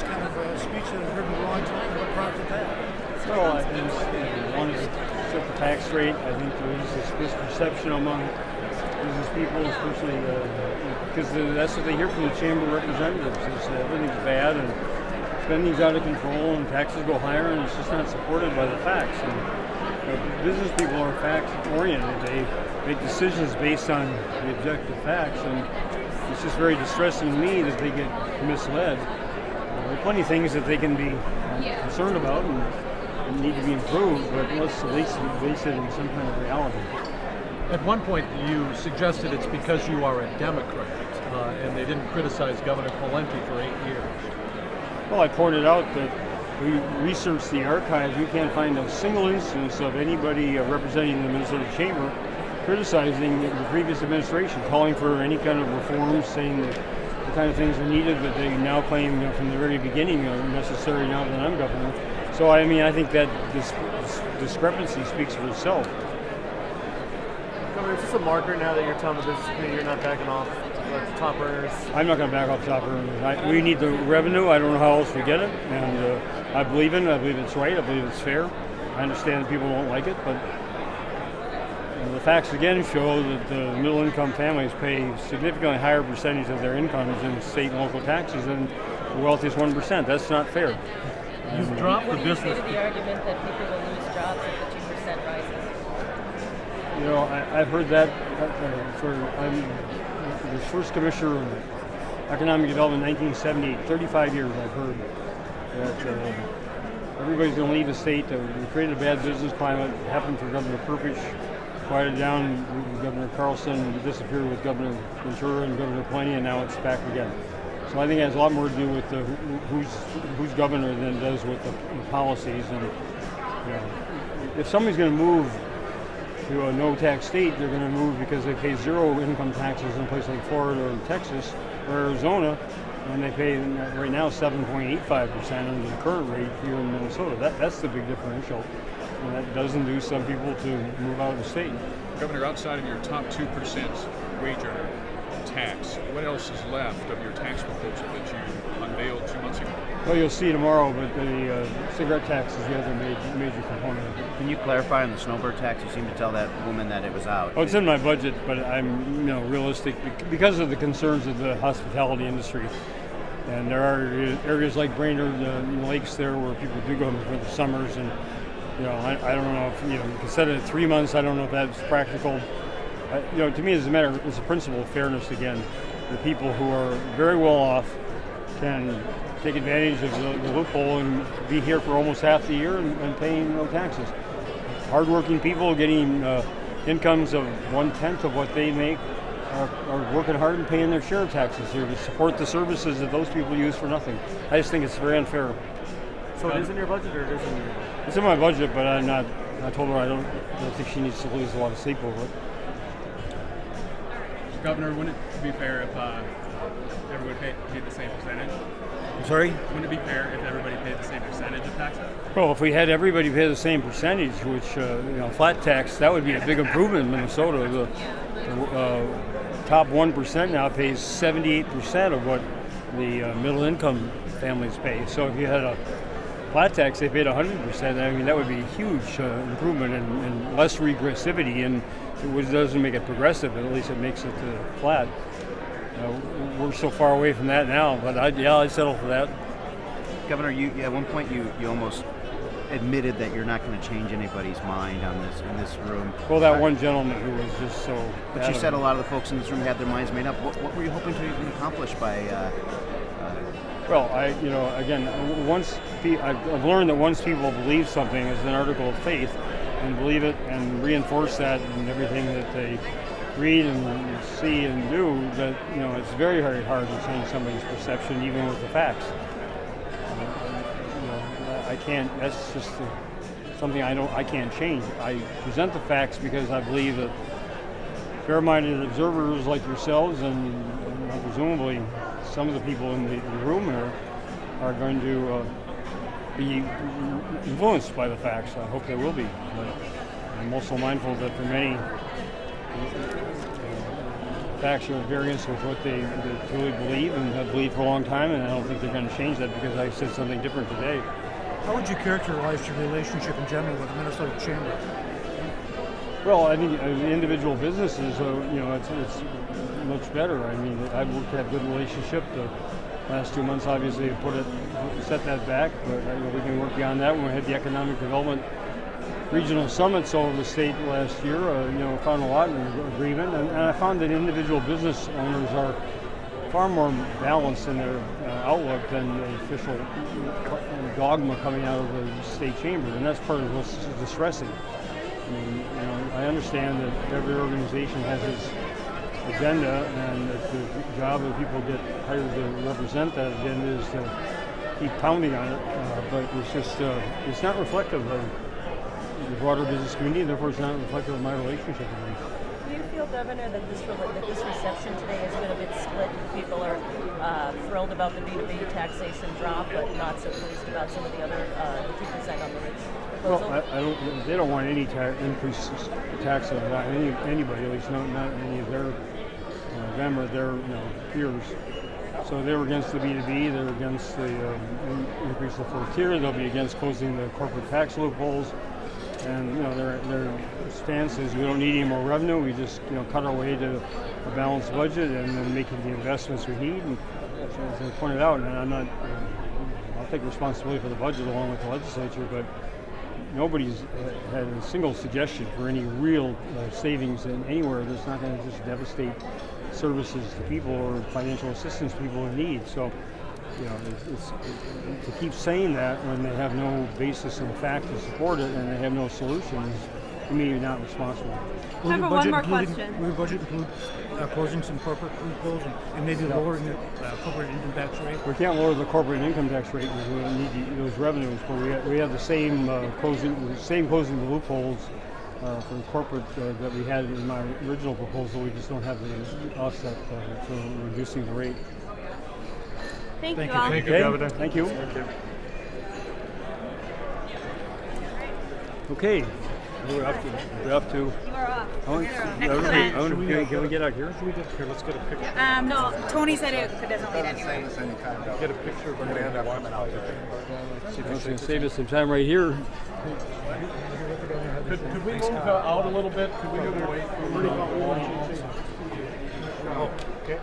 this kind of speech that I've heard for a long time. What prompted that? Well, one is set the tax rate. I think there is this misperception among business people, especially because that's what they hear from the Chamber of Representatives, is everything's bad and spending's out of control and taxes go higher, and it's just not supported by the facts. And business people are fact-oriented. They make decisions based on the objective facts, and it's just very distressing to me that they get misled. There are plenty of things that they can be concerned about and need to be improved, but let's at least base it in some kind of reality. At one point, you suggested it's because you are a Democrat, and they didn't criticize Governor Pawlenty for 8 years. Well, I pointed out that we researched the archives. We can't find a single instance of anybody representing the Minnesota Chamber criticizing the previous administration, calling for any kind of reforms, saying that the kind of things are needed that they now claim from the very beginning are necessary now that I'm governor. So, I mean, I think that this discrepancy speaks for itself. Governor, is this a marker now that you're telling the business community you're not backing off the top earners? I'm not going to back off top earners. We need the revenue. I don't know how else we get it, and I believe in it. I believe it's right. I believe it's fair. I understand that people don't like it, but the facts again show that the middle-income families pay significantly higher percentage of their incomes in state and local taxes than the wealthiest 1%. That's not fair. You've dropped the What do you say business. to the argument that people will lose jobs if the 2% rises? You know, I've heard that I'm the first commissioner of economic development in 1978. 35 years I've heard that everybody's going to leave the state. We created a bad business climate. It happened for Governor Perpich. Quieted down with Governor Carlson, disappeared with Governor Ventura and Governor Plenty, and now it's back again. So I think it has a lot more to do with who's governor than it does with the policies. And you know, if somebody's going to move to a no-tax state, they're going to move because they pay zero income taxes in a place like Florida or Texas or Arizona, and they pay right now 7.85% under the current rate here in Minnesota. That's the big differential. And that does induce some people to move out of the state. Governor, outside of your top 2% wage earner tax, what else is left of your tax proposal that you unveiled 2 months ago? Well, you'll see tomorrow, but the cigarette tax is the other major component of it. Can you clarify on the snowbird tax? You seem to tell that woman that it was out. Oh, it's in my budget, but I'm realistic because of the concerns of the hospitality industry. And there are areas like Brainerd Lakes there where people do go for the summers, and I don't know if you can set it at 3 months. I don't know if that's practical. To me, it's a principle of fairness again. The people who are very well off can take advantage of the loophole and be here for almost half the year and paying no taxes. Hardworking people getting incomes of 1/10 of what they make are working hard and paying their share of taxes here to support the services that those people use for nothing. I just think it's very unfair. So it is in your budget, or it isn't? It's in my budget, but I'm not. I told her I don't think she needs to lose a lot of sleep over it. Governor, wouldn't it be fair if everyone paid the same percentage? I'm sorry? Wouldn't it be fair if everybody paid the same percentage of taxes? Well, if we had everybody pay the same percentage, which flat tax, that would be a big improvement in Minnesota. The top 1% now pays 78% of what the middle income families pay. So if you had a flat tax, they paid 100%. I mean, that would be a huge improvement and less regressivity, and it doesn't make it progressive, but at least it makes it flat. We're so far away from that now, but I'd settle for that. Governor, at one point you almost admitted that you're not going to change anybody's mind on this in this room. Well, that one gentleman who was just so. But you said a lot of the folks in this room had their minds made up. What were you hoping to even accomplish by? Well, I've learned that once people believe something as an article of faith and believe it and reinforce that in everything that they read and see and do, that it's very, very hard to change somebody's perception, even with the facts. I can't. That's just something I can't change. I present the facts because I believe that fair-minded observers like yourselves and presumably some of the people in the room here are going to be influenced by the facts. I hope they will be. But I'm also mindful that for many, facts are at variance with what they truly believe and have believed for a long time, and I don't think they're going to change that because I said something different today. How would you characterize your relationship in general with the Minnesota Chamber? Well, I think individual businesses, it's much better. I mean, I've worked to have good relationship. The last 2 months, obviously, set that back, but we can work beyond that. When we had the economic development regional summits over the state last year, found a lot in agreement, and I found that individual business owners are far more balanced in their outlook than the official dogma coming out of the state chamber, and that's part of what's distressing. I mean, I understand that every organization has its agenda, and that the job of people get hired to represent that agenda is to keep pounding on it, but it's not reflective of the broader business community, therefore it's not reflective of my relationship with them. Do you feel, Governor, that this reception today has been a bit split? People are thrilled about the B2B taxation drop, but not so pleased about some of the other, the 2% on the rich proposal? Well, they don't want any increased tax on anybody, at least not any of their them or their peers. So they were against the B2B. They're against the increase of the fourth tier. They'll be against closing the corporate tax loopholes. And their stance is we don't need any more revenue. We just cut our way to a balanced budget and then making the investments we need. And as I pointed out, and I'm not, I'll take responsibility for the budget along with the legislature, but nobody's had a single suggestion for any real savings in anywhere that's not going to just devastate services to people or financial assistance to people in need. So, to keep saying that when they have no basis in fact to support it and they have no solutions, to me, you're not responsible. Time for one more question. Will your budget include closing some corporate loopholes and maybe lowering the corporate income tax rate? We can't lower the corporate income tax rate because we need those revenues, but we have the same closing the loopholes for the corporate that we had in my original proposal. We just don't have the offset for reducing the rate. Thank you all. Thank you, Governor. Thank you. Okay. We're up to. You are off. Can we get out here? Here, let's get a picture. No, Tony said it doesn't leave anyway. Get a picture of Amanda coming out there. Save us some time right here. Could we move out a little bit? Could we move away? Okay.